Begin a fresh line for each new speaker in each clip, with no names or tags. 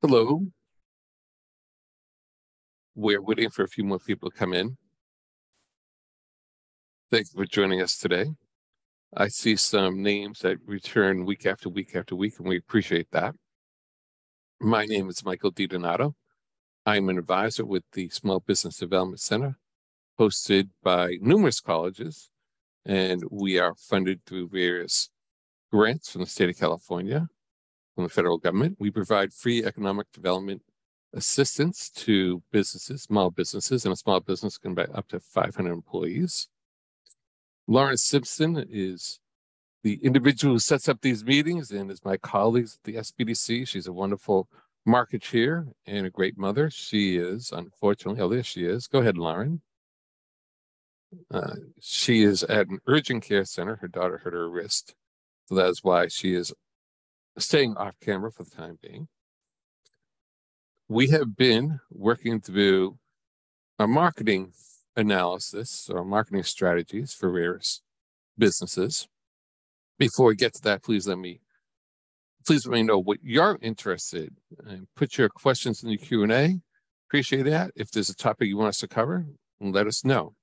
Hello. We're waiting for a few more people to come in. Thank you for joining us today. I see some names that return week after week after week, and we appreciate that. My name is Michael DiDonato. I'm an advisor with the Small Business Development Center, hosted by numerous colleges, and we are funded through various grants from the state of California, from the federal government. We provide free economic development assistance to businesses, small businesses, and a small business can be up to 500 employees. Lauren Simpson is the individual who sets up these meetings and is my colleague at the SBDC. She's a wonderful marketeer and a great mother. She is, unfortunately, there she is. Go ahead, Lauren. She is at an urgent care center. Her daughter hurt her wrist. So that is why she is staying off camera for the time being. We have been working through a marketing analysis or marketing strategies for various businesses. Before we get to that, please let me know what you're interested in. Put your questions in the Q&A. Appreciate that. If there's a topic you want us to cover, let us know.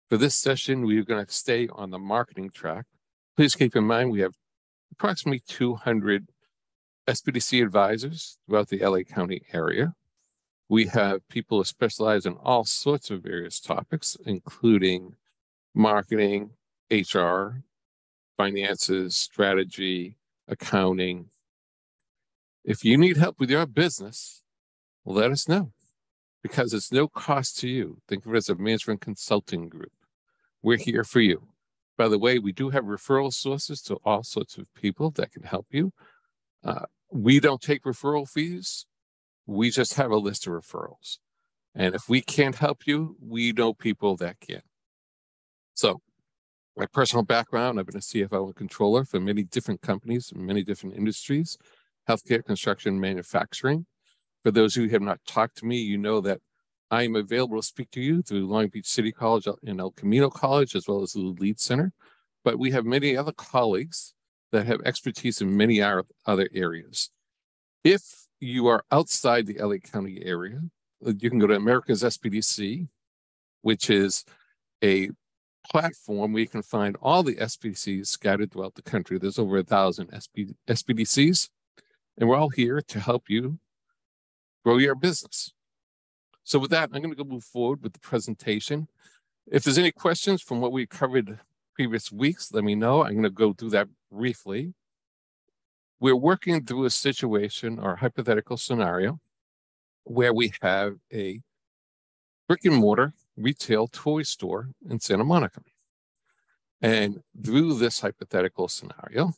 For this session, we are going to stay on the marketing track. Please keep in mind we have approximately 200 SBDC advisors throughout the LA County area. We have people who specialize in all sorts of various topics, including marketing, HR, finances, strategy, accounting. If you need help with your business, let us know, because it's no cost to you. Think of it as a management consulting group. We're here for you. By the way, we do have referral sources to all sorts of people that can help you. We don't take referral fees. We just have a list of referrals. And if we can't help you, we know people that can. So my personal background, I've been a CFO and controller for many different companies, many different industries, healthcare, construction, manufacturing. For those who have not talked to me, you know that I am available to speak to you through Long Beach City College and El Camino College, as well as the Lead Center. But we have many other colleagues that have expertise in many other areas. If you are outside the LA County area, you can go to America's SBDC, which is a platform where you can find all the SBDCs scattered throughout the country. There's over 1,000 SBDCs, and we're all here to help you grow your business. So with that, I'm going to move forward with the presentation. If there's any questions from what we covered previous weeks, let me know. I'm going to go through that briefly. We're working through a situation or hypothetical scenario where we have a brick and mortar retail toy store in Santa Monica. And through this hypothetical scenario,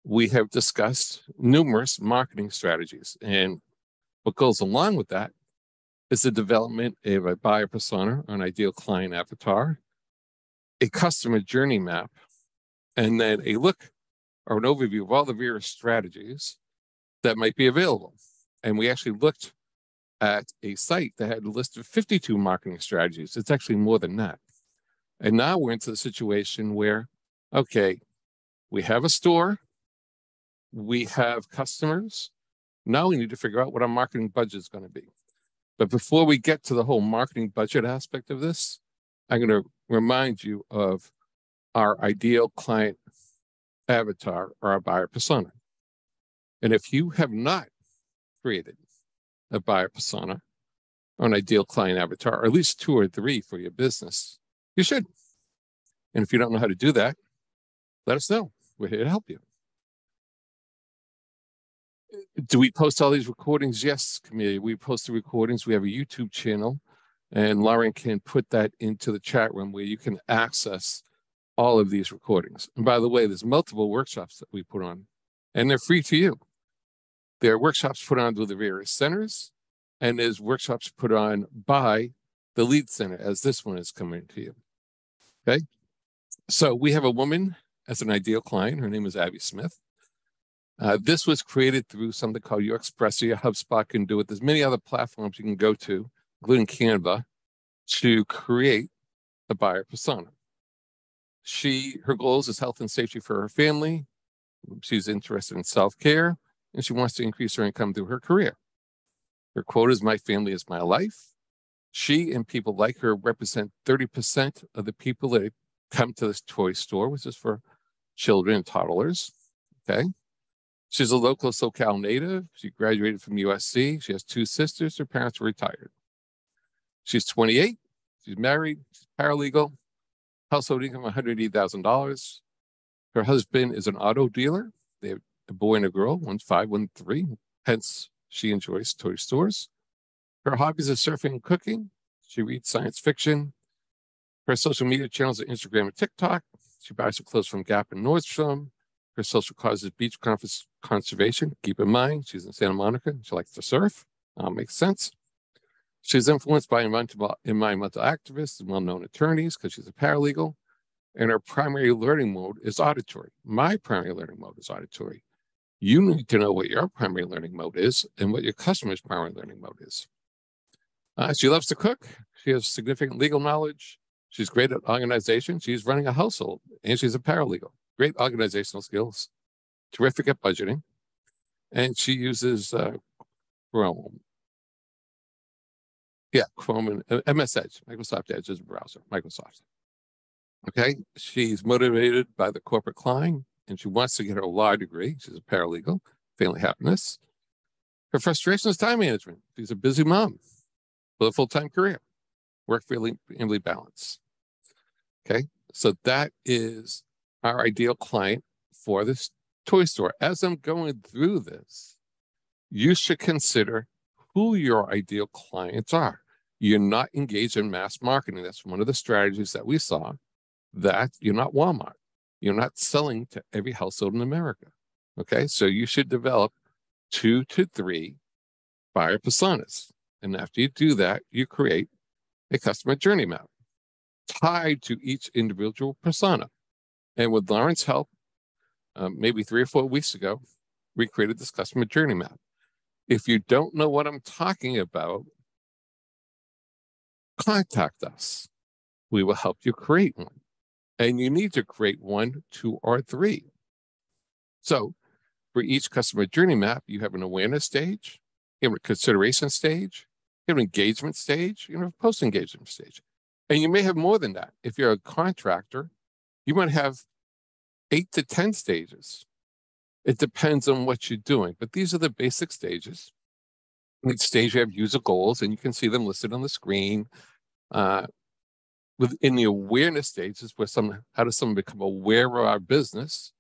we have discussed numerous marketing strategies. And what goes along with that is the development of a buyer persona, or an ideal client avatar, a customer journey map, and then a look or an overview of all the various strategies that might be available. And we actually looked at a site that had a list of 52 marketing strategies. It's actually more than that. And now we're into the situation where, okay, we have a store, we have customers. Now we need to figure out what our marketing budget is going to be. But before we get to the whole marketing budget aspect of this, I'm going to remind you of our ideal client avatar, or our buyer persona. And if you have not created a buyer persona or an ideal client avatar, or at least 2 or 3 for your business, you should. And if you don't know how to do that, let us know. We're here to help you. Do we post all these recordings? Yes, community. We post the recordings. We have a YouTube channel, and Lauren can put that into the chat room where you can access all of these recordings. And by the way, there's multiple workshops that we put on, and they're free to you. There are workshops put on through the various centers, and there's workshops put on by the Lead Center, as this one is coming to you. Okay? So we have a woman as an ideal client. Her name is Abby Smith. This was created through something called Your Expressia. HubSpot can do it. There's many other platforms you can go to, including Canva, to create a buyer persona. Her goals is health and safety for her family. She's interested in self-care, and she wants to increase her income through her career. Her quote is, "My family is my life." She and people like her represent 30% of the people that come to this toy store, which is for children and toddlers. Okay. She's a local SoCal native. She graduated from USC. She has 2 sisters. Her parents are retired. She's 28. She's married. She's paralegal. Household income $180,000. Her husband is an auto dealer. They have a boy and a girl, one's 5, one's 3. Hence, she enjoys toy stores. Her hobbies are surfing and cooking. She reads science fiction. Her social media channels are Instagram and TikTok. She buys her clothes from Gap and Nordstrom. Her social cause is beach conservation. Keep in mind, she's in Santa Monica. She likes to surf. Makes sense. She's influenced by environmental activists and well-known attorneys because she's a paralegal. And her primary learning mode is auditory. My primary learning mode is auditory. You need to know what your primary learning mode is and what your customer's primary learning mode is. She loves to cook. She has significant legal knowledge. She's great at organization. She's running a household, and she's a paralegal. Great organizational skills, terrific at budgeting, and she uses Chrome. Yeah, Chrome and MS Edge, Microsoft Edge is a browser, Microsoft. Okay, she's motivated by the corporate climb, and she wants to get her law degree. She's a paralegal, family happiness. Her frustration is time management. She's a busy mom with a full-time career, work-family balance. Okay, so that is our ideal client for this toy store. As I'm going through this, you should consider who your ideal clients are. You're not engaged in mass marketing. That's one of the strategies that we saw, that you're not Walmart. You're not selling to every household in America. Okay, so you should develop 2 to 3 buyer personas. And after you do that, you create a customer journey map tied to each individual persona. And with Lauren's help, maybe 3 or 4 weeks ago, we created this customer journey map. If you don't know what I'm talking about, contact us. We will help you create one. And you need to create 1, 2, or 3. So for each customer journey map, you have an awareness stage, you have a consideration stage, you have an engagement stage, you have a post-engagement stage. And you may have more than that. If you're a contractor, you might have 8 to 10 stages. It depends on what you're doing, but these are the basic stages. In each stage, you have user goals, and you can see them listed on the screen. Within the awareness stage is where how does someone become aware of our business?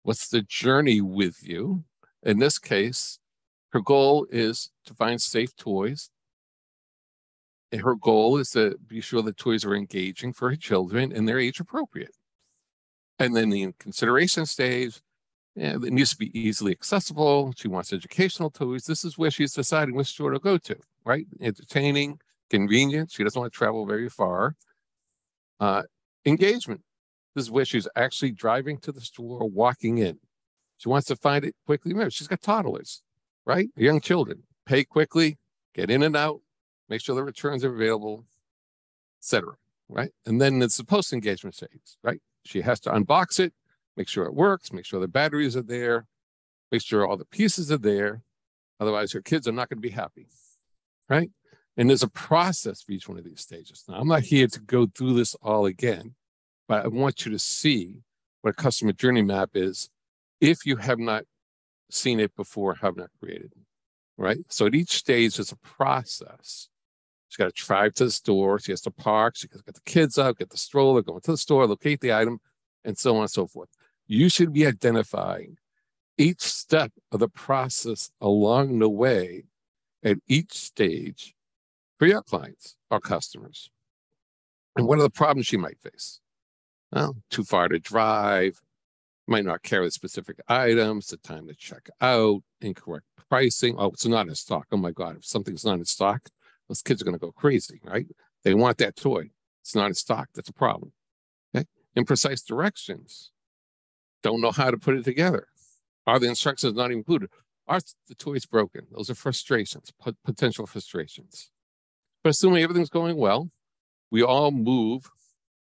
What's the journey with you? In this case, her goal is to find safe toys. And her goal is to be sure the toys are engaging for her children and they're age appropriate. And then the consideration stage, it needs to be easily accessible. She wants educational toys. This is where she's deciding which store to go to, right? Entertaining, convenient. She doesn't want to travel very far. Engagement. This is where she's actually driving to the store, walking in. She wants to find it quickly. Remember, she's got toddlers, right? Young children. Pay quickly, get in and out, make sure the returns are available, etc. Right? And then it's the post-engagement stage, right? She has to unbox it, make sure it works, make sure the batteries are there, make sure all the pieces are there. Otherwise, her kids are not going to be happy, right? And there's a process for each one of these stages. Now, I'm not here to go through this all again, but I want you to see what a customer journey map is if you have not seen it before, have not created it, right? So at each stage, there's a process. She's got to drive to the store. She has to park. She has to get the kids up, get the stroller, go into the store, locate the item, and so on and so forth. You should be identifying each step of the process along the way at each stage for your clients or customers. And what are the problems she might face? Well, too far to drive, might not carry specific items, the time to check out, incorrect pricing. Oh, it's not in stock. Oh my God, if something's not in stock, those kids are going to go crazy, right? They want that toy. It's not in stock. That's a problem. Okay? Imprecise directions. Don't know how to put it together. Are the instructions not included? Are the toys broken? Those are frustrations, potential frustrations. But assuming everything's going well, we all move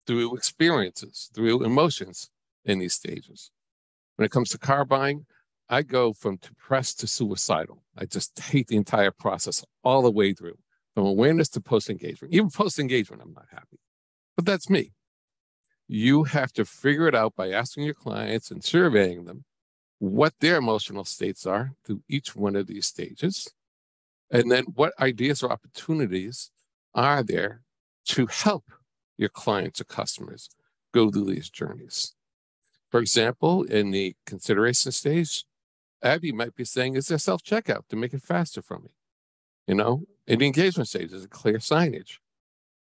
through experiences, through emotions in these stages. When it comes to car buying, I go from depressed to suicidal. I just hate the entire process all the way through, from awareness to post-engagement. Even post-engagement, I'm not happy. But that's me. You have to figure it out by asking your clients and surveying them what their emotional states are through each one of these stages. And then what ideas or opportunities are there to help your clients or customers go through these journeys. For example, in the consideration stage, Abby might be saying, is there self-checkout to make it faster for me? In the engagement stage, is it clear signage?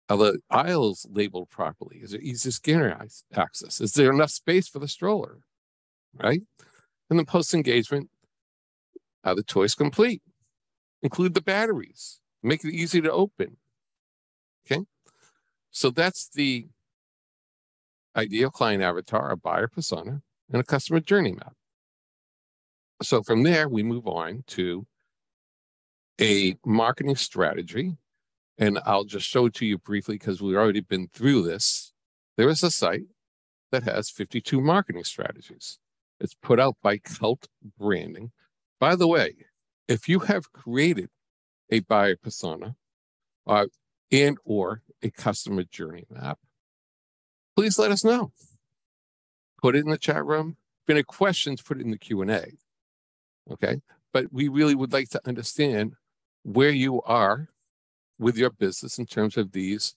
Are the aisles labeled properly? Is there easy scanner access? Is there enough space for the stroller, right? And then post-engagement, are the toys complete? Include the batteries, make it easy to open, okay? So that's the ideal client avatar, a buyer persona, and a customer journey map. So from there, we move on to a marketing strategy. And I'll just show it to you briefly because we've already been through this. There is a site that has 52 marketing strategies. It's put out by Cult Branding. By the way, if you have created a buyer persona and or a customer journey map, please let us know. Put it in the chat room. If any questions, put it in the Q&A. Okay, but we really would like to understand where you are with your business in terms of these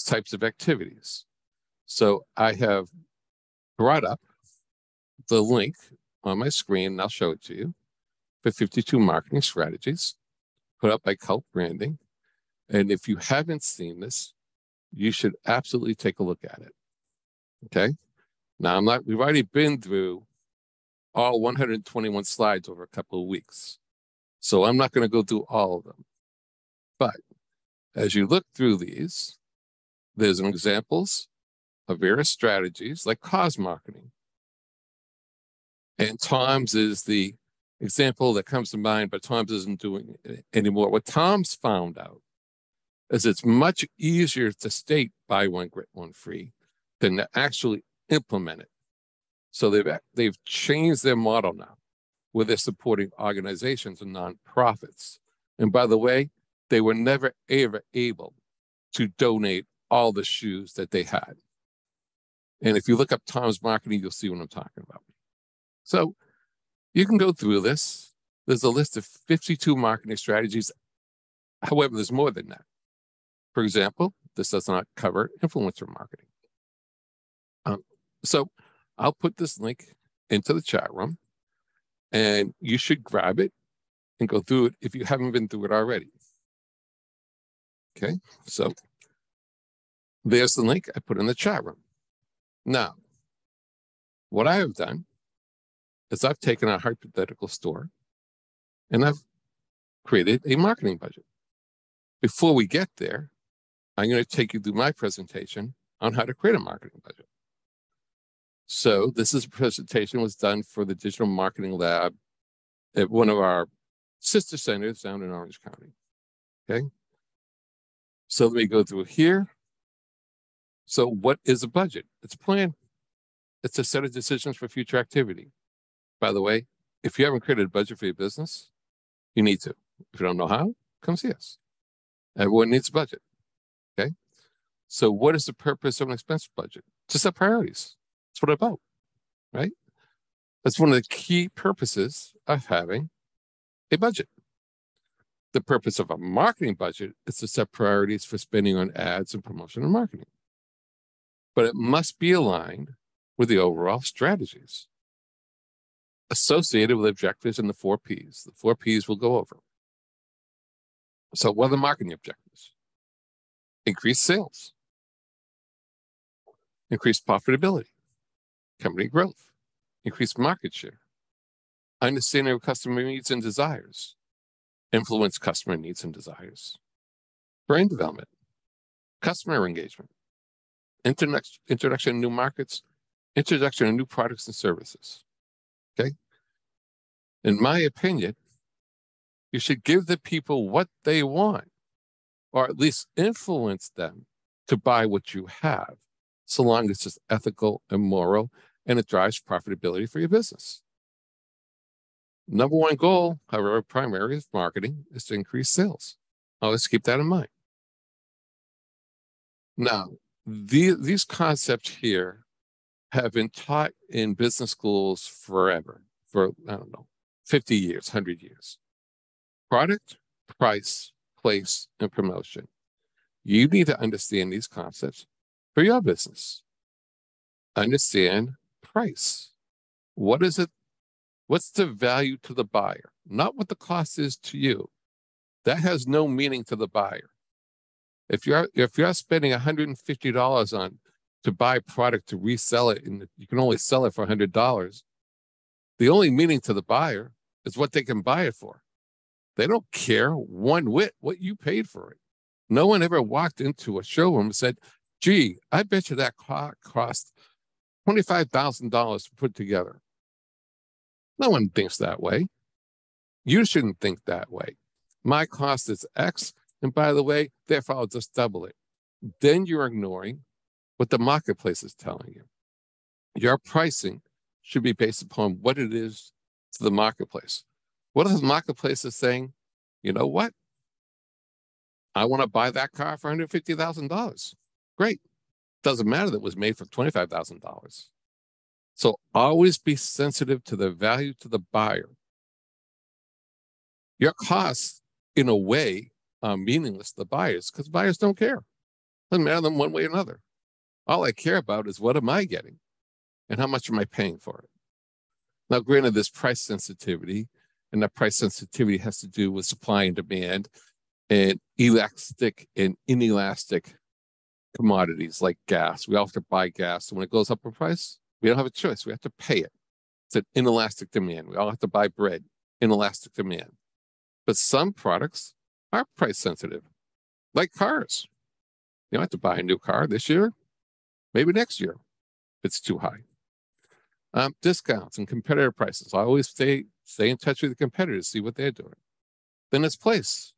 types of activities. So I have brought up the link on my screen, and I'll show it to you, for 52 marketing strategies put up by Cult Branding. And if you haven't seen this, you should absolutely take a look at it. Okay. Now we've already been through all 121 slides over a couple of weeks. So I'm not going to go through all of them. But as you look through these, there's examples of various strategies like cause marketing. And Tom's is the example that comes to mind, but Tom's isn't doing it anymore. What Tom's found out is it's much easier to state buy one, get one free than to actually implement it. So they've changed their model now, where they're supporting organizations and nonprofits. And by the way, they were never ever able to donate all the shoes that they had. And if you look up Tom's marketing, you'll see what I'm talking about. So you can go through this. There's a list of 52 marketing strategies. However, there's more than that. For example, this does not cover influencer marketing. So I'll put this link into the chat room, and you should grab it and go through it if you haven't been through it already. Okay, so there's the link I put in the chat room. Now, what I have done is I've taken a hypothetical store and I've created a marketing budget. Before we get there, I'm going to take you through my presentation on how to create a marketing budget. So this is a presentation that was done for the Digital Marketing Lab at one of our sister centers down in Orange County. Okay. So let me go through here. So what is a budget? It's a plan. It's a set of decisions for future activity. By the way, if you haven't created a budget for your business, you need to. If you don't know how, come see us. Everyone needs a budget. Okay. So what is the purpose of an expense budget? To set priorities. That's what it's about, right? That's one of the key purposes of having a budget. The purpose of a marketing budget is to set priorities for spending on ads and promotion and marketing. But it must be aligned with the overall strategies associated with objectives and the 4 Ps. The 4 Ps we'll go over. So what are the marketing objectives? Increase sales, increase profitability, company growth, increase market share, understanding of customer needs and desires, influence customer needs and desires, brand development, customer engagement, introduction of new markets, introduction of new products and services. Okay? In my opinion, you should give the people what they want, or at least influence them to buy what you have, so long as it's ethical and moral and it drives profitability for your business. Number one goal, however, primary of marketing is to increase sales. Always keep that in mind. Now, these concepts here have been taught in business schools forever, for, I don't know, 50 years, 100 years. Product, price, place, and promotion. You need to understand these concepts for your business. Understand price. What is it? What's the value to the buyer? Not what the cost is to you. That has no meaning to the buyer. If you're spending $150 on to buy product to resell it, and you can only sell it for $100, the only meaning to the buyer is what they can buy it for. They don't care one whit what you paid for it. No one ever walked into a showroom and said, gee, I bet you that cost $25,000 to put together. No one thinks that way. You shouldn't think that way. My cost is X, and by the way, therefore I'll just double it. Then you're ignoring what the marketplace is telling you. Your pricing should be based upon what it is to the marketplace. What if the marketplace is saying, you know what? I want to buy that car for $150,000. Great. Doesn't matter that it was made for $25,000. So always be sensitive to the value to the buyer. Your costs, in a way, are meaningless to the buyers because buyers don't care. Doesn't matter to them one way or another. All I care about is what am I getting and how much am I paying for it? Now, granted, there's price sensitivity, and that price sensitivity has to do with supply and demand and elastic and inelastic commodities like gas. We all have to buy gas. So when it goes up in price, we don't have a choice. We have to pay it. It's an inelastic demand. We all have to buy bread, inelastic demand. But some products are price sensitive, like cars. You don't have to buy a new car this year, maybe next year, if it's too high. Discounts and competitor prices. I always stay in touch with the competitors, see what they're doing. Then it's place.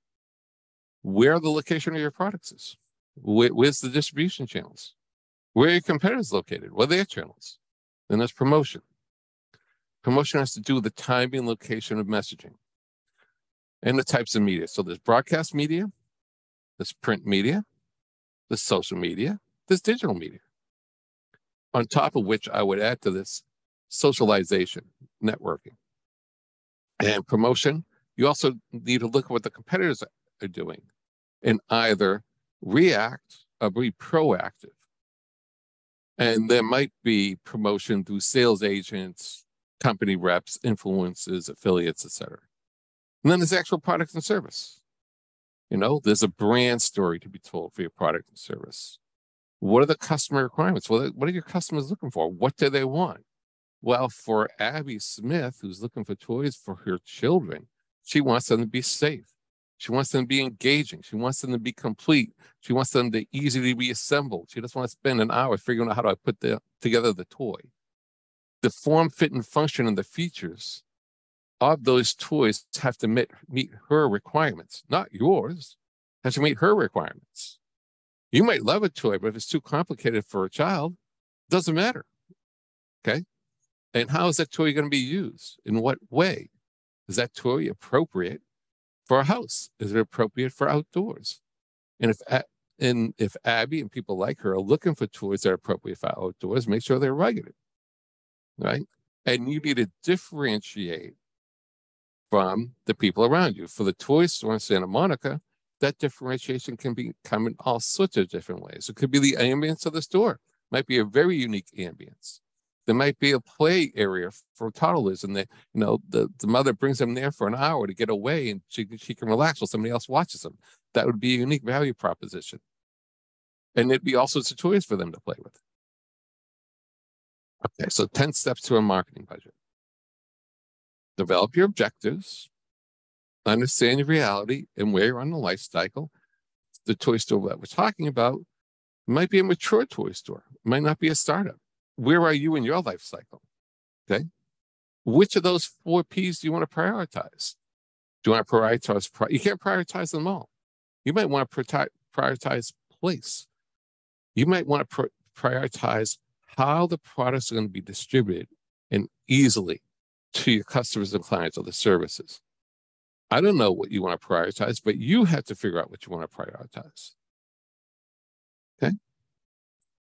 Where the location of your products is. Where's the distribution channels? Where are your competitors located? What are their channels? Then there's promotion. Promotion has to do with the timing and location of messaging and the types of media. So there's broadcast media, there's print media, there's social media, there's digital media. On top of which I would add to this socialization, networking, and promotion. You also need to look at what the competitors are doing and either react or be proactive. And there might be promotion through sales agents, company reps, influencers, affiliates, etc. And then there's actual product and service. You know, there's a brand story to be told for your product and service. What are the customer requirements? What are your customers looking for? What do they want? Well, for Abby Smith, who's looking for toys for her children, she wants them to be safe. She wants them to be engaging. She wants them to be complete. She wants them to easily be assembled. She doesn't want to spend an hour figuring out how do I put together the toy. The form, fit, and function and the features of those toys have to meet her requirements, not yours. Has to meet her requirements. You might love a toy, but if it's too complicated for a child, it doesn't matter. Okay? And how is that toy going to be used? In what way? Is that toy appropriate for a house? Is it appropriate for outdoors? And if Abby and people like her are looking for toys that are appropriate for outdoors, make sure they're rugged, right? And you need to differentiate from the people around you. For the toy store in Santa Monica, that differentiation can come in all sorts of different ways. It could be the ambience of the store. It might be a very unique ambience. There might be a play area for toddlers, and the mother brings them there for an hour to get away, and she can relax while somebody else watches them. That would be a unique value proposition. And there'd be all sorts of toys for them to play with. Okay, so 10 steps to a marketing budget. Develop your objectives, understand your reality and where you're on the life cycle. The toy store that we're talking about might be a mature toy store. It might not be a startup. Where are you in your life cycle? Okay. Which of those 4 P's do you want to prioritize? Do you want to prioritize? You can't prioritize them all. You might want to prioritize place. You might want to prioritize how the products are going to be distributed and easily to your customers and clients or the services. I don't know what you want to prioritize, but you have to figure out what you want to prioritize. Okay?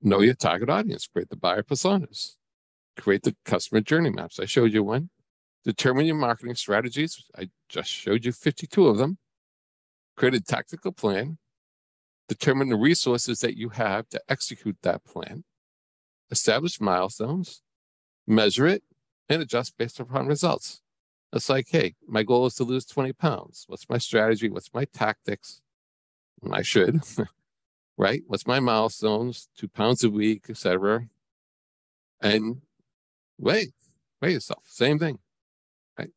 Know your target audience, create the buyer personas, create the customer journey maps. I showed you one. Determine your marketing strategies. I just showed you 52 of them. Create a tactical plan. Determine the resources that you have to execute that plan. Establish milestones, measure it, and adjust based upon results. It's like, hey, my goal is to lose 20 pounds. What's my strategy? What's my tactics? I should, right? What's my milestones? 2 pounds a week, etc. And weigh yourself. Same thing, right?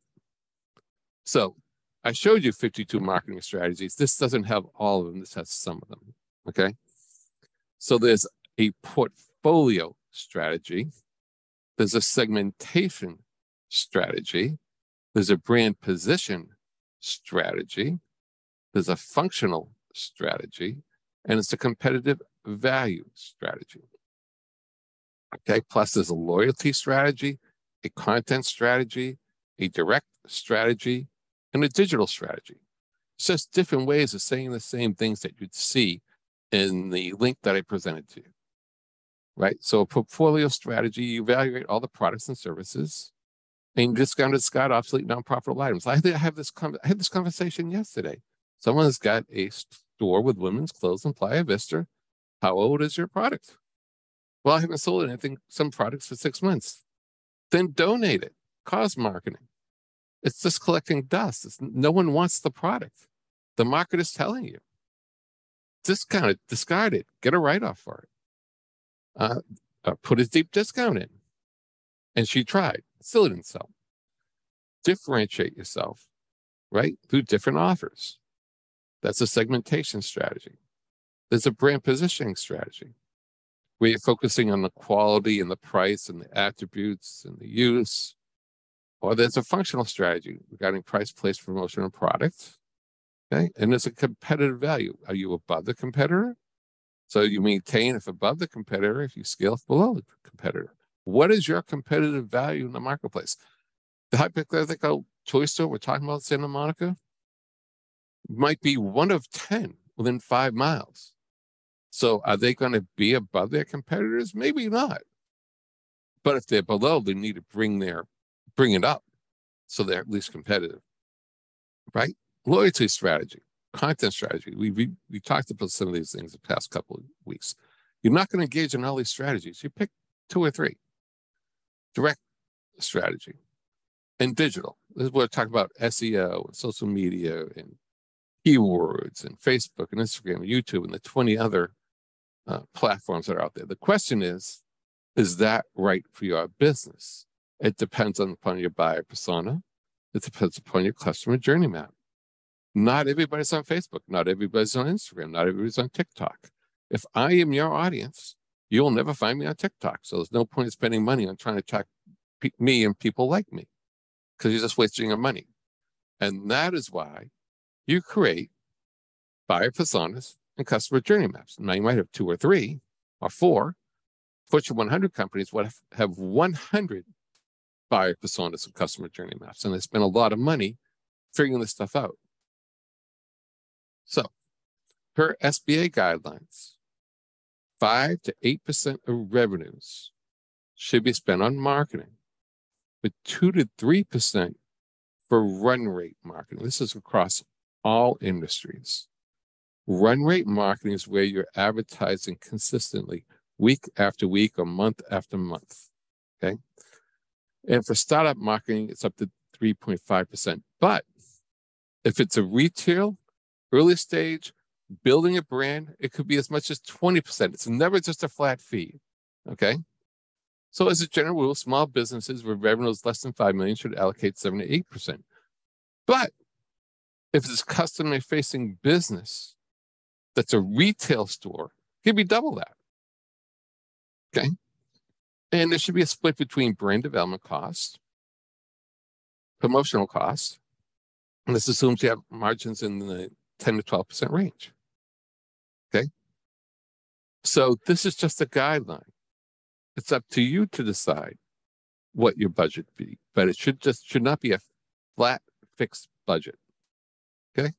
So I showed you 52 marketing strategies. This doesn't have all of them. This has some of them, okay? So there's a portfolio strategy. There's a segmentation strategy. There's a brand position strategy. There's a functional strategy. And it's a competitive value strategy. Okay, plus there's a loyalty strategy, a content strategy, a direct strategy, and a digital strategy. It's just different ways of saying the same things that you'd see in the link that I presented to you, right? So a portfolio strategy, you evaluate all the products and services, and discounted, discard obsolete, non-profitable items. I had this conversation yesterday. Someone's got a store with women's clothes in Playa Vista. How old is your product? Well, I haven't sold anything, some products for 6 months. Then donate it. Cause marketing. It's just collecting dust. No one wants the product. The market is telling you. Discount it, discard it, get a write-off for it. Put a deep discount in. And she tried, still didn't sell. Differentiate yourself, right, through different offers. That's a segmentation strategy. There's a brand positioning strategy where you're focusing on the quality and the price and the attributes and the use. Or there's a functional strategy regarding price, place, promotion, and product. Okay, and there's a competitive value. Are you above the competitor? So you maintain if above the competitor, if you scale below the competitor. What is your competitive value in the marketplace? The hypothetical toy store we're talking about in Santa Monica might be one of 10 within 5 miles. So are they going to be above their competitors? Maybe not. But if they're below, they need to bring it up so they're at least competitive, right? Loyalty strategy, content strategy. We talked about some of these things the past couple of weeks. You're not going to engage in all these strategies. You pick 2 or 3. Direct strategy and digital. This is what we're talking about, SEO and social media and keywords and Facebook and Instagram and YouTube and the 20 other platforms that are out there. The question is that right for your business? It depends upon your buyer persona. It depends upon your customer journey map. Not everybody's on Facebook. Not everybody's on Instagram. Not everybody's on TikTok. If I am your audience, you'll never find me on TikTok. So there's no point in spending money on trying to track me and people like me because you're just wasting your money. And that is why you create buyer personas and customer journey maps. Now, you might have 2 or 3 or 4. Fortune 100 companies would have 100 buyer personas and customer journey maps, and they spend a lot of money figuring this stuff out. So, per SBA guidelines, 5 to 8% of revenues should be spent on marketing, with 2 to 3% for run rate marketing. This is across all industries. Run rate marketing is where you're advertising consistently, week after week or month after month, okay? And for startup marketing, it's up to 3.5%. But if it's a retail, early stage, building a brand, it could be as much as 20%. It's never just a flat fee, okay? So as a general rule, small businesses with revenues less than 5 million should allocate 7 to 8%. But if it's customer-facing business that's a retail store, it could be double that, okay? And there should be a split between brand development costs, promotional costs, and this assumes you have margins in the 10 to 12% range, okay? So this is just a guideline. It's up to you to decide what your budget be, but it should not be a flat fixed budget. Okay.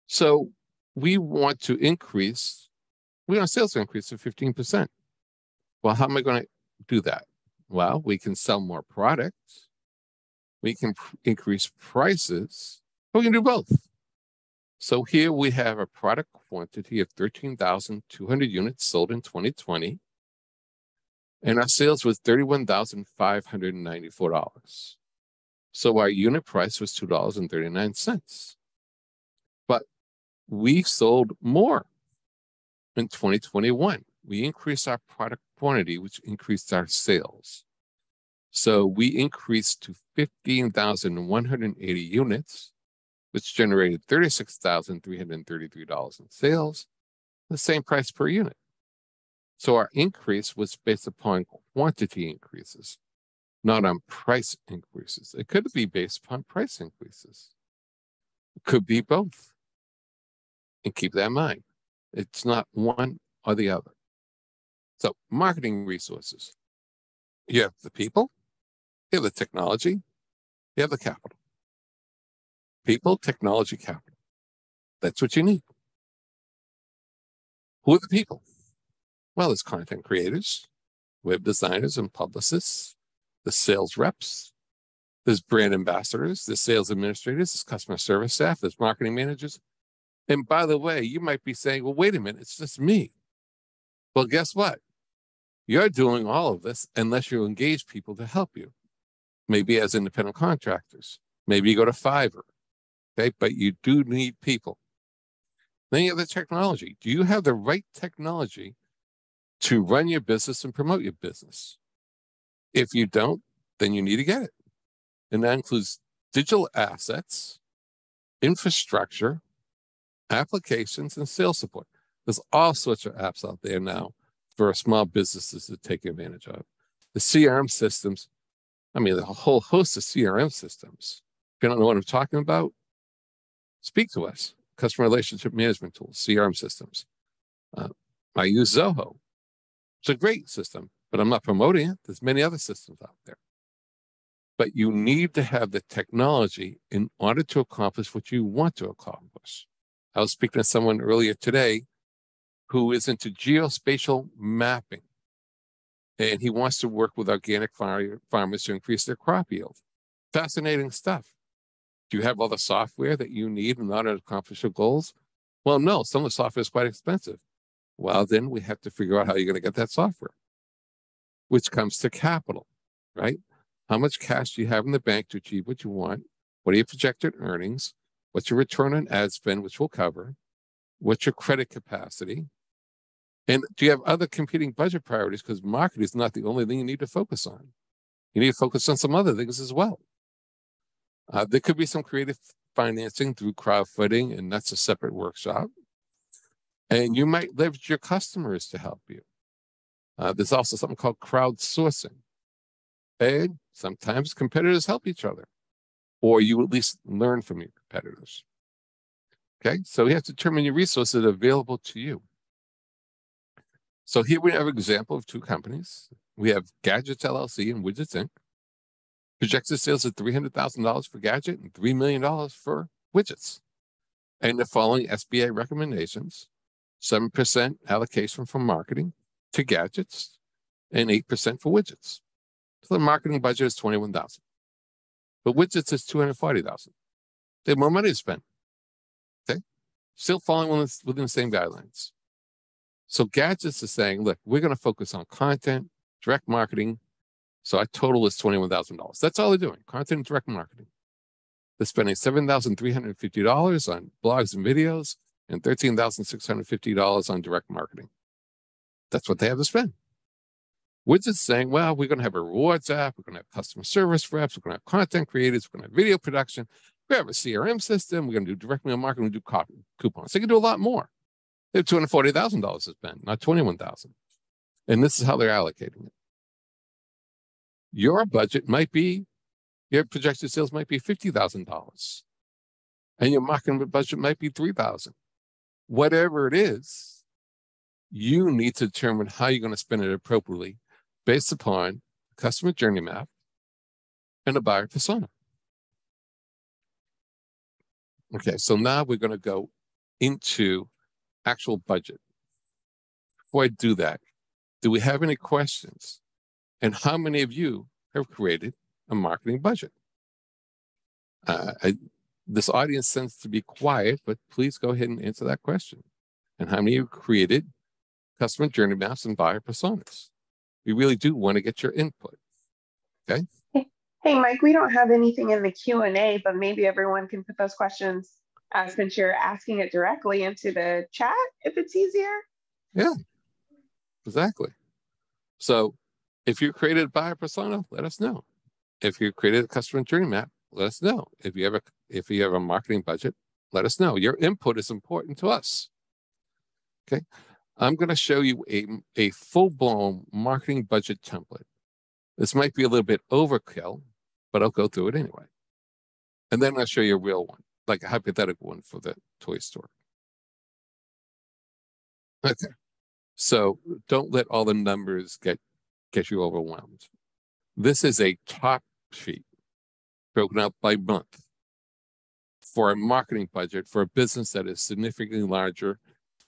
So we want sales to increase to 15%. Well, how am I going to do that? Well, we can sell more products. We can increase prices. We can do both. So here we have a product quantity of 13,200 units sold in 2020. And our sales was $31,594. So our unit price was $2.39. But we sold more in 2021. We increased our product quantity, which increased our sales. So we increased to 15,180 units, which generated $36,333 in sales, the same price per unit. So our increase was based upon quantity increases, not on price increases. It could be based upon price increases. It could be both. And keep that in mind. It's not one or the other. So marketing resources. You have the people, you have the technology, you have the capital. People, technology, capital. That's what you need. Who are the people? Well, there's content creators, web designers and publicists, the sales reps, there's brand ambassadors, there's sales administrators, there's customer service staff, there's marketing managers. And by the way, you might be saying, well, wait a minute, it's just me. Well, guess what? You're doing all of this unless you engage people to help you. Maybe as independent contractors. Maybe you go to Fiverr. Okay, but you do need people. Then you have the technology. Do you have the right technology to run your business and promote your business? If you don't, then you need to get it. And that includes digital assets, infrastructure, applications, and sales support. There's all sorts of apps out there now for small businesses to take advantage of. The CRM systems, I mean, a whole host of CRM systems. If you don't know what I'm talking about, speak to us. Customer relationship management tools, CRM systems. I use Zoho. It's a great system, but I'm not promoting it. There's many other systems out there. But you need to have the technology in order to accomplish what you want to accomplish. I was speaking to someone earlier today who is into geospatial mapping, and he wants to work with organic farmers to increase their crop yield. Fascinating stuff. Do you have all the software that you need in order to accomplish your goals? Well, no, some of the software is quite expensive. Well, then we have to figure out how you're going to get that software, which comes to capital, right? How much cash do you have in the bank to achieve what you want? What are your projected earnings? What's your return on ad spend, which we'll cover? What's your credit capacity? And do you have other competing budget priorities? Because marketing is not the only thing you need to focus on. You need to focus on some other things as well. There could be some creative financing through crowdfunding, and that's a separate workshop. And you might leverage your customers to help you. There's also something called crowdsourcing. And sometimes competitors help each other, or you at least learn from your competitors. Okay, so you have to determine your resources available to you. So here we have an example of two companies. We have Gadgets LLC and Widgets Inc. Projected sales of $300,000 for Gadget and $3 million for Widgets. And the following SBA recommendations: 7% allocation from marketing to Gadgets and 8% for Widgets. So the marketing budget is $21,000. But Widgets is $240,000. They have more money to spend. Okay? Still falling within the same guidelines. So Gadgets is saying, look, we're going to focus on content, direct marketing. So our total is $21,000. That's all they're doing, content and direct marketing. They're spending $7,350 on blogs and videos and $13,650 on direct marketing. That's what they have to spend. Widgets saying, well, we're going to have a rewards app, we're going to have customer service reps, we're going to have content creators, we're going to have video production, we have a CRM system, we're going to do direct mail marketing, we're going to do coupons. They can do a lot more. They have $240,000 to spend, not $21,000. And this is how they're allocating it. Your budget might be, your projected sales might be $50,000. And your marketing budget might be $3,000. Whatever it is, you need to determine how you're going to spend it appropriately based upon customer journey map, and a buyer persona. Okay, so now we're going to go into actual budget. Before I do that, do we have any questions? And how many of you have created a marketing budget? This audience tends to be quiet, but please go ahead and answer that question. And how many of you created customer journey maps and buyer personas? We really do want to get your input. Okay.
Hey, Mike, we don't have anything in the Q&A, but maybe everyone can put those questions, since you're asking it directly, into the chat if it's easier.
Yeah, exactly. So if you created a buyer persona, let us know. If you created a customer journey map, let us know. If you have a marketing budget, let us know. Your input is important to us. Okay. I'm going to show you a full-blown marketing budget template. This might be a little bit overkill, but I'll go through it anyway. And then I'll show you a real one, like a hypothetical one for the toy store. Okay. So don't let all the numbers get you overwhelmed. This is a top sheet broken out by month for a marketing budget for a business that is significantly larger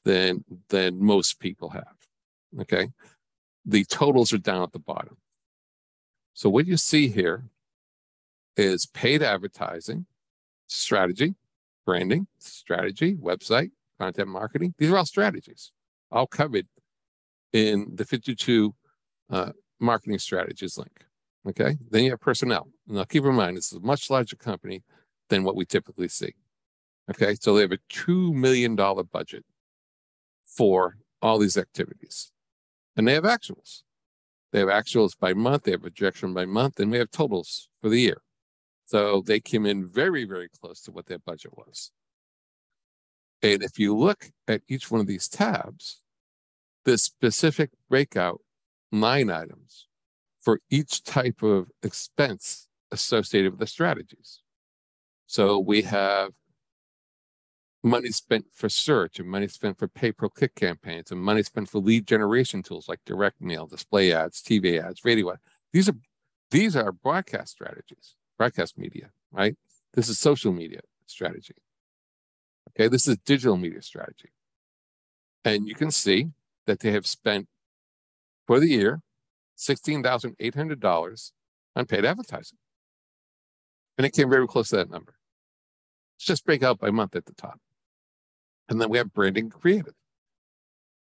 than most people have. Okay. The totals are down at the bottom. So what you see here is paid advertising, strategy, branding, strategy, website, content marketing. These are all strategies, all covered in the 52 marketing strategies link. Okay. Then you have personnel. Now keep in mind, this is a much larger company than what we typically see. Okay. So they have a $2 million budget for all these activities. And they have actuals. They have actuals by month, they have projection by month, and we have totals for the year. So they came in very, very close to what their budget was. And if you look at each one of these tabs, the specific breakout line items for each type of expense associated with the strategies. So we have money spent for search, and money spent for pay-per-click campaigns, and money spent for lead generation tools like direct mail, display ads, TV ads, radio ads. These are broadcast strategies, broadcast media, right? This is social media strategy. Okay, this is digital media strategy. And you can see that they have spent for the year $16,800 on paid advertising. And it came very close to that number. Let's just break out by month at the top. And then we have branding creative.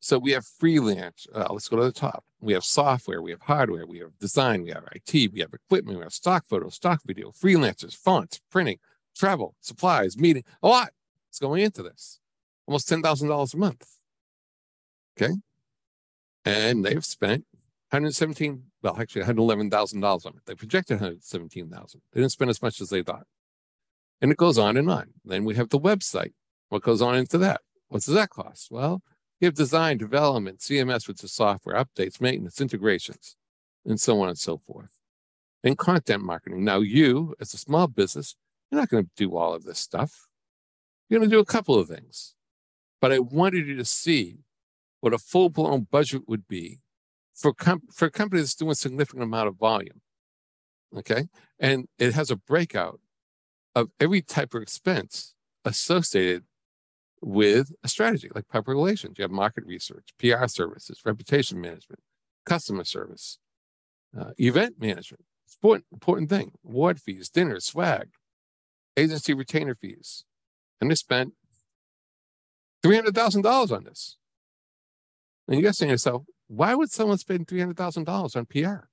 So we have freelance. Let's go to the top. We have software, we have hardware, we have design, we have IT, we have equipment, we have stock photos, stock video, freelancers, fonts, printing, travel, supplies, meeting, a lot is going into this. Almost $10,000 a month. Okay. And they've spent $111,000 on it. They projected $117,000. They didn't spend as much as they thought. And it goes on and on. Then we have the website. What goes on into that? What does that cost? Well, you have design, development, CMS, which is software, updates, maintenance, integrations, and so on and so forth. And content marketing. Now, you, as a small business, you're not going to do all of this stuff. You're going to do a couple of things. But I wanted you to see what a full-blown budget would be for a company that's doing a significant amount of volume. Okay? And it has a breakout of every type of expense associated with a strategy, like public relations. You have market research, PR services, reputation management, customer service, event management. It's important thing. Award fees, dinners, swag, agency retainer fees. And they spent $300,000 on this. And you're saying to yourself, why would someone spend $300,000 on PR?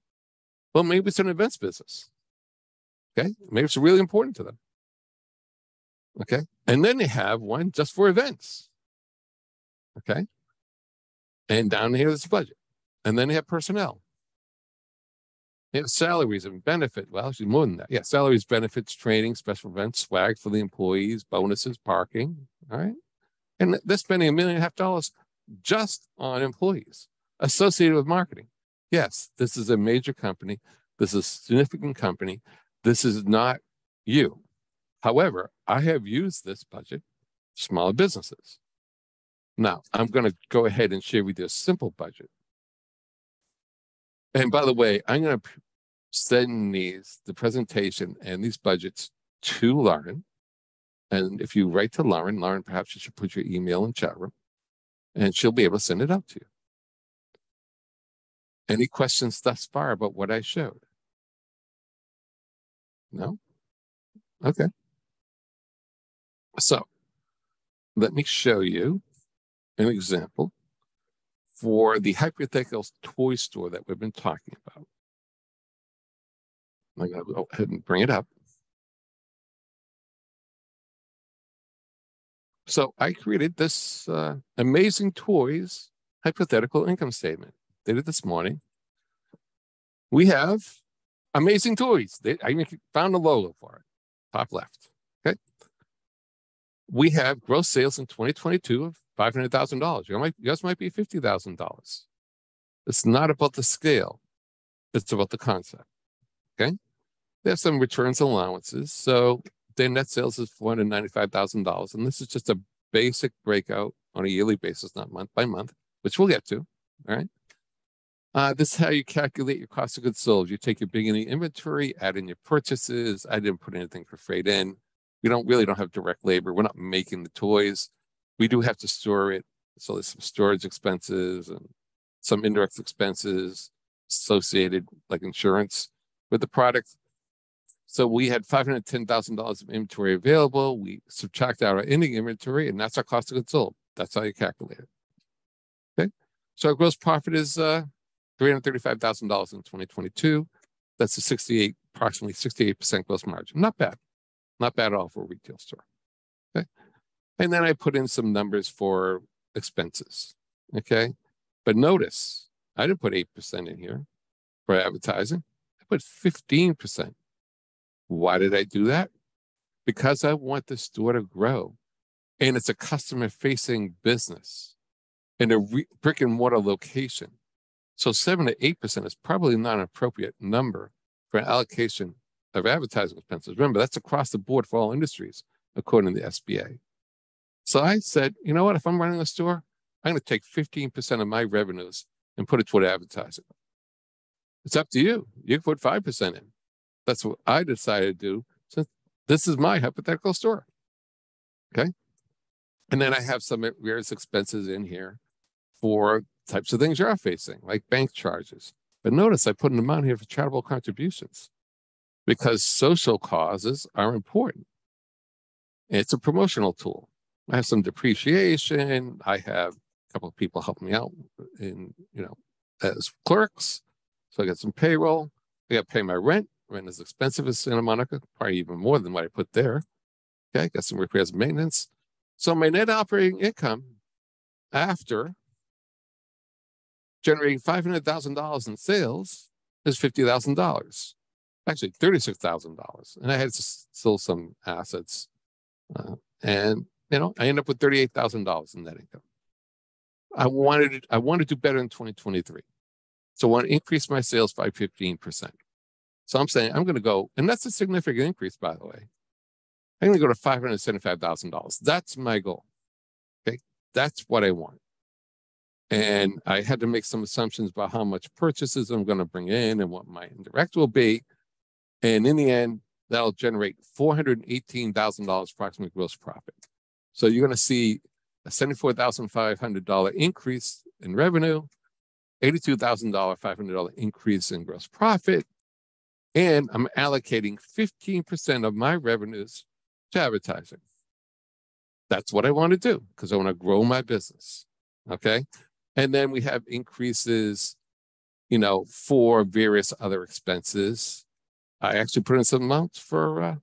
Well, maybe it's an events business. Okay, maybe it's really important to them. Okay, and then they have one just for events. Okay, and down here is the budget. And then they have personnel. They have salaries and benefit. Well, actually more than that. Yeah, salaries, benefits, training, special events, swag for the employees, bonuses, parking. All right. And they're spending $1.5 million just on employees associated with marketing. Yes, this is a major company. This is a significant company. This is not you. However, I have used this budget for smaller businesses. Now, I'm going to go ahead and share with you a simple budget. And by the way, I'm going to send the presentation and these budgets to Lauren. And if you write to Lauren, perhaps you should put your email in chat room, and she'll be able to send it out to you. Any questions thus far about what I showed? No? Okay. So let me show you an example for the hypothetical toy store that we've been talking about. I'm going to go ahead and bring it up. So I created this Amazing Toys hypothetical income statement. Did it this morning. We have Amazing Toys. I found a logo for it, top left. Okay. We have gross sales in 2022 of $500,000. Yours might be $50,000. It's not about the scale. It's about the concept. Okay. They have some returns and allowances. So their net sales is $495,000. And this is just a basic breakout on a yearly basis, not month by month, which we'll get to. All right. This is how you calculate your cost of goods sold. You take your beginning inventory, add in your purchases. I didn't put anything for freight in. We really don't have direct labor. We're not making the toys. We do have to store it. So there's some storage expenses and some indirect expenses associated, like insurance, with the product. So we had $510,000 of inventory available. We subtract out our ending inventory, and that's our cost of goods sold. That's how you calculate it. Okay. So our gross profit is $335,000 in 2022. That's approximately 68% gross margin. Not bad. Not bad at all for a retail store. Okay. And then I put in some numbers for expenses. Okay. But notice, I didn't put 8% in here for advertising. I put 15%. Why did I do that? Because I want the store to grow. And it's a customer-facing business in a brick and mortar location. So 7 to 8% is probably not an appropriate number for an allocation of advertising expenses. Remember, that's across the board for all industries, according to the SBA. So I said, you know what? If I'm running a store, I'm going to take 15% of my revenues and put it toward advertising. It's up to you. You can put 5% in. That's what I decided to do, since this is my hypothetical store. Okay. And then I have some various expenses in here for types of things you're facing, like bank charges. But notice I put an amount here for charitable contributions because social causes are important. It's a promotional tool. I have some depreciation. I have a couple of people helping me out as clerks. So I got some payroll. I got to pay my rent. Rent is expensive in Santa Monica, probably even more than what I put there. Okay, got some repairs and maintenance. So my net operating income after generating $500,000 in sales is $50,000. Actually, $36,000. And I had still some assets. And I end up with $38,000 in net income. I want to do better in 2023. So I want to increase my sales by 15%. So I'm saying I'm going to go, and that's a significant increase, by the way. I'm going to go to $575,000. That's my goal. Okay. That's what I want. And I had to make some assumptions about how much purchases I'm going to bring in and what my indirect will be. And in the end, that'll generate $418,000 approximate gross profit. So you're going to see a $74,500 increase in revenue, $82,500 increase in gross profit, and I'm allocating 15% of my revenues to advertising. That's what I want to do because I want to grow my business. Okay. And then we have increases, for various other expenses. I actually put in some amounts for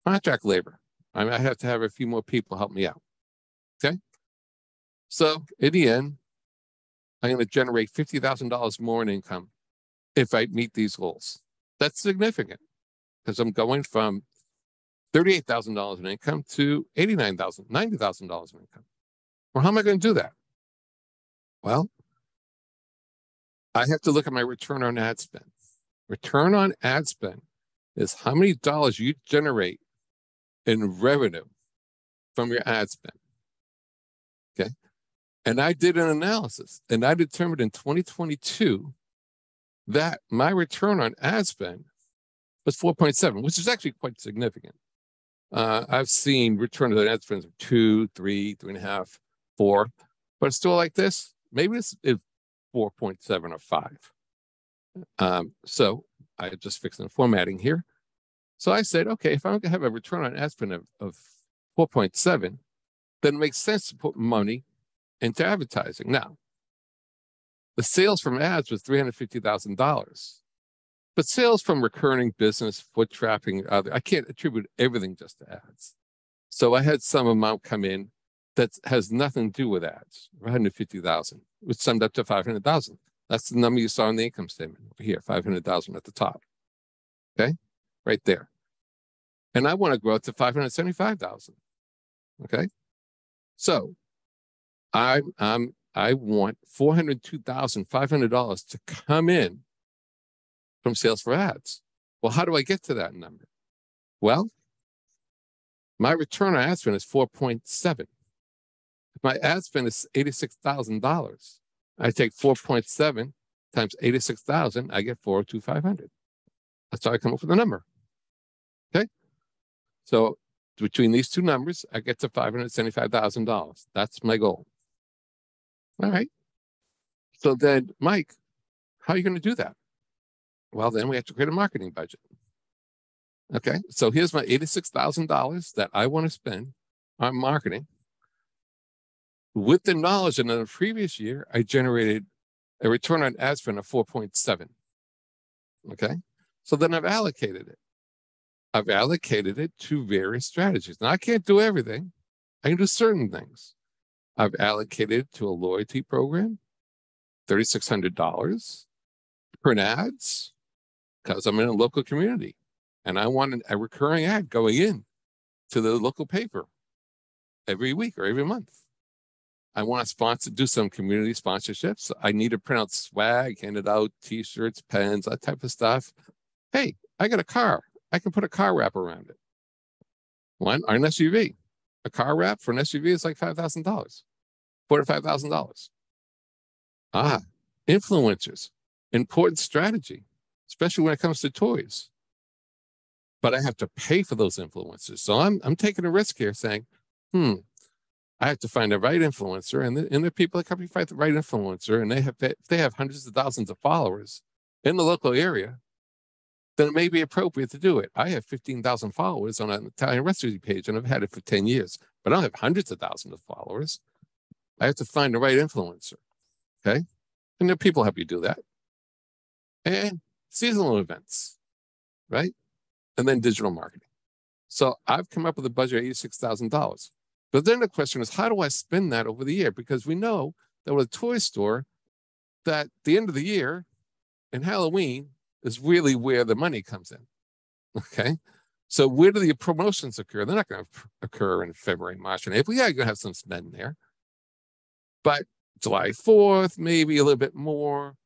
contract labor. I have to have a few more people help me out. Okay. So in the end, I'm going to generate $50,000 more in income if I meet these goals. That's significant because I'm going from $38,000 in income to $89,000, $90,000 in income. Well, how am I going to do that? Well, I have to look at my return on ad spend. Return on ad spend is how many dollars you generate in revenue from your ad spend. Okay. And I did an analysis and I determined in 2022 that my return on ad spend was 4.7, which is actually quite significant. I've seen return on ad spend of 2, 3, 3.5, 4, but it's still like this. Maybe it's 4.7 or 5. So I just fixed the formatting here. So I said, okay, if I'm going to have a return on ad spend of 4.7, then it makes sense to put money into advertising. Now, the sales from ads was $350,000. But sales from recurring business, foot traffic, I can't attribute everything just to ads. So I had some amount come in that has nothing to do with ads, 150,000, which summed up to 500,000. That's the number you saw in the income statement over here, 500,000 at the top. Okay, right there. And I want to grow it to 575,000. Okay, so I want $402,500 to come in from sales for ads. Well, how do I get to that number? Well, my return on ad spend is 4.7. If my ad spend is $86,000, I take 4.7 times 86,000, I get 402,500. That's how I come up with the number. Okay? So between these two numbers, I get to $575,000. That's my goal. All right. So then, Mike, how are you going to do that? Well, then we have to create a marketing budget. Okay, so here's my $86,000 that I want to spend on marketing. With the knowledge that in the previous year, I generated a return on ad spend of 4.7. Okay, so then I've allocated it. I've allocated it to various strategies. Now, I can't do everything. I can do certain things. I've allocated it to a loyalty program, $3,600, print ads, because I'm in a local community and I want a recurring ad going in to the local paper every week or every month. I want to do some community sponsorships. I need to print out swag, hand it out, t-shirts, pens, that type of stuff. Hey, I got a car. I can put a car wrap around it. One, or an SUV. A car wrap for an SUV is like $5,000, $4,000 to $5,000. Influencers, important strategy, especially when it comes to toys. But I have to pay for those influencers. So I'm taking a risk here saying, I have to find the right influencer, and the people that come find the right influencer, and if they have hundreds of thousands of followers in the local area, then it may be appropriate to do it. I have 15,000 followers on an Italian recipe page, and I've had it for 10 years, but I don't have hundreds of thousands of followers. I have to find the right influencer, okay? And there people help you do that. And seasonal events, right? And then digital marketing. So I've come up with a budget of $86,000. But then the question is, how do I spend that over the year? Because we know that with a toy store, that the end of the year and Halloween is really where the money comes in, okay? So where do the promotions occur? They're not going to occur in February, March, and April. Yeah, you're going to have some spend there. But July 4th, maybe a little bit more,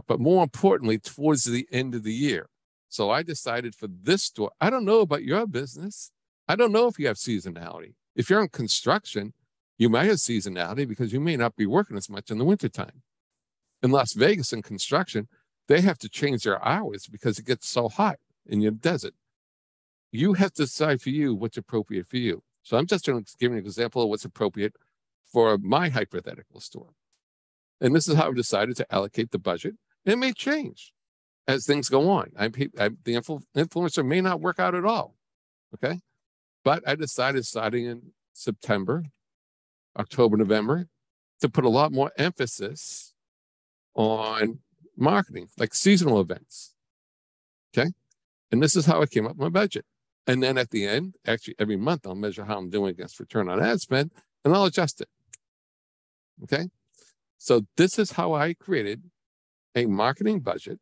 but more importantly, towards the end of the year. So I decided for this store, I don't know about your business. I don't know if you have seasonality. If you're in construction, you might have seasonality because you may not be working as much in the wintertime. In Las Vegas, in construction, they have to change their hours because it gets so hot in your desert. You have to decide for you what's appropriate for you. So I'm just going to give you an example of what's appropriate for my hypothetical store. And this is how I've decided to allocate the budget. It may change as things go on. The influencer may not work out at all, okay? But I decided starting in September, October, November, to put a lot more emphasis on marketing, like seasonal events, okay? And this is how I came up with my budget. And then at the end, actually every month, I'll measure how I'm doing against return on ad spend, and I'll adjust it, okay? So this is how I created a marketing budget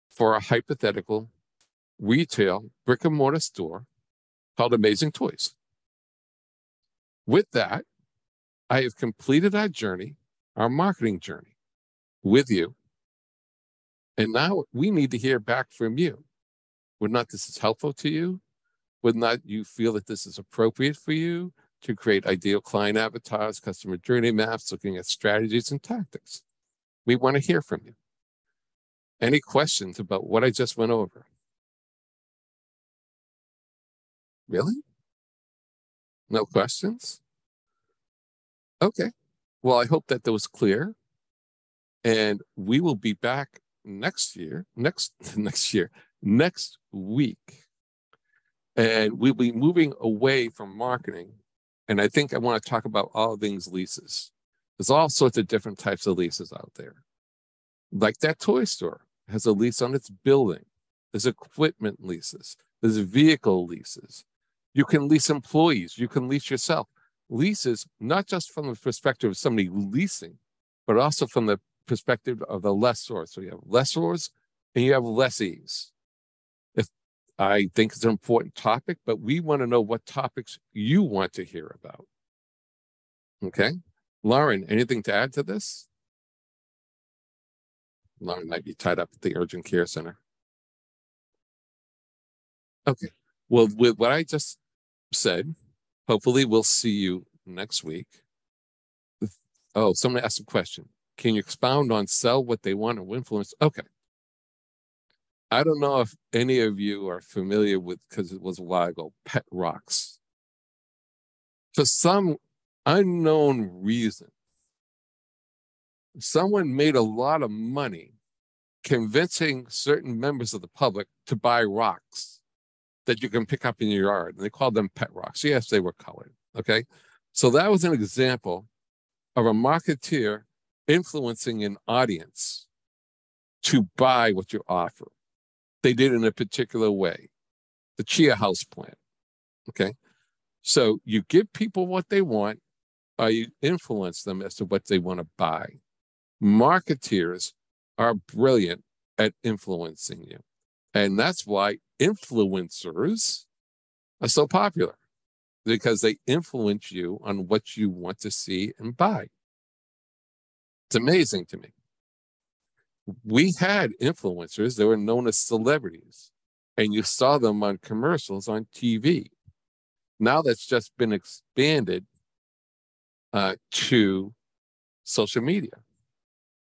for a hypothetical retail brick and mortar store called Amazing Toys. With that, I have completed our journey, our marketing journey with you. And now we need to hear back from you. Whether or not this is helpful to you, whether or not you feel that this is appropriate for you to create ideal client avatars, customer journey maps, looking at strategies and tactics. We want to hear from you. Any questions about what I just went over? Really? No questions? Okay. Well, I hope that was clear. And we will be back next week. And we'll be moving away from marketing. And I think I want to talk about all things leases. There's all sorts of different types of leases out there. Like that toy store has a lease on its building. There's equipment leases. There's vehicle leases. You can lease employees. You can lease yourself. Leases, not just from the perspective of somebody leasing, but also from the perspective of the lessor. So you have lessors and you have lessees. I think it's an important topic, but we want to know what topics you want to hear about. Okay. Lauren, anything to add to this? Lauren might be tied up at the urgent care center. Okay. Well, with what I just said, hopefully we'll see you next week. Oh, someone asked a question. Can you expound on sell what they want or influence? Okay. I don't know if any of you are familiar with, because it was a while ago, Pet Rocks. For some unknown reason, someone made a lot of money convincing certain members of the public to buy rocks that you can pick up in your yard. And they called them Pet Rocks. Yes, they were colored. Okay. So that was an example of a marketeer influencing an audience to buy what you offer. They did it in a particular way. The Chia House plant. Okay. So you give people what they want, or you influence them as to what they want to buy. Marketeers are brilliant at influencing you. And that's why influencers are so popular, because they influence you on what you want to see and buy. It's amazing to me. We had influencers that were known as celebrities, and you saw them on commercials on TV. Now that's just been expanded to social media.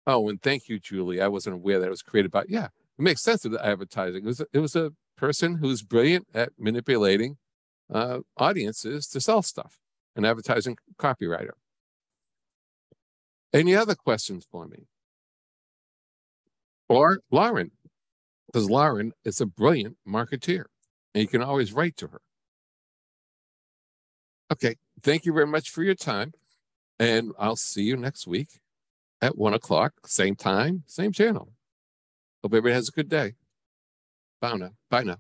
Oh, and thank you, Julie. I wasn't aware that it was created by, yeah, it makes sense with advertising. It was a person who's brilliant at manipulating audiences to sell stuff, an advertising copywriter. Any other questions for me? Or Lauren, because Lauren is a brilliant marketeer, and you can always write to her. Okay, thank you very much for your time, and I'll see you next week at 1 o'clock, same time, same channel. Hope everybody has a good day. Bye now. Bye now.